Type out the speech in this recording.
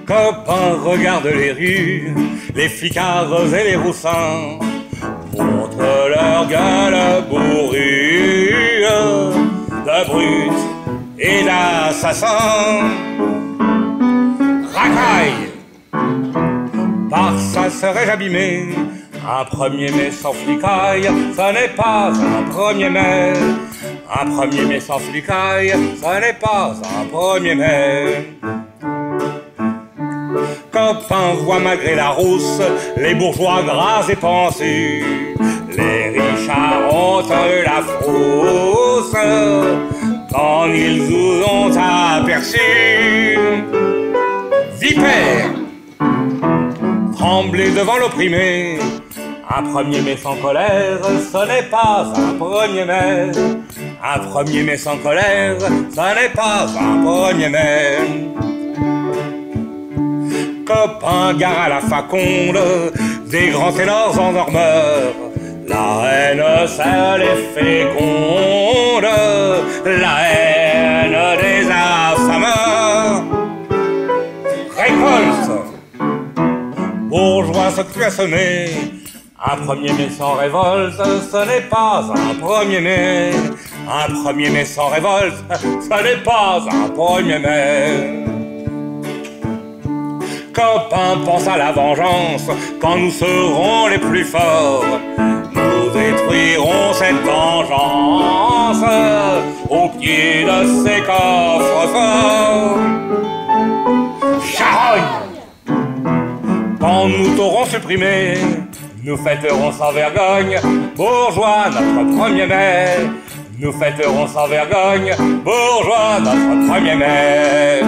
Copains, regarde les rues, les flicards et les roussins montrent leur gueule bourrue de brutes et d'assassins. Racaille, par sa serais-je abîmé. Un 1er mai sans flicaille, ce n'est pas un 1er mai. Un 1er mai sans flicaille, ce n'est pas un 1er mai. Copains voient malgré la rousse les bourgeois gras et pensés. Les richards ont la frousse quand ils vous ont aperçus. Vipère, tremblez devant l'opprimé. Un 1er mai sans colère, ce n'est pas un 1er mai. Un 1er mai sans colère, ce n'est pas un 1er mai. Copains, gare à la faconde des grands ténors en dormeur. La haine seule est féconde, la haine des affameurs. Récolte, bourgeois ce que tu as semé. Un 1er mai sans révolte, ce n'est pas un 1er mai. Un 1er mai sans révolte, ce n'est pas un 1er mai. Copains, pense à la vengeance quand nous serons les plus forts. Nous détruirons cette vengeance au pied de ces coffres forts. Charogne, quand nous t'aurons supprimé, nous fêterons sans vergogne, bourgeois, notre 1er mai. Nous fêterons sans vergogne, bourgeois, notre 1er mai.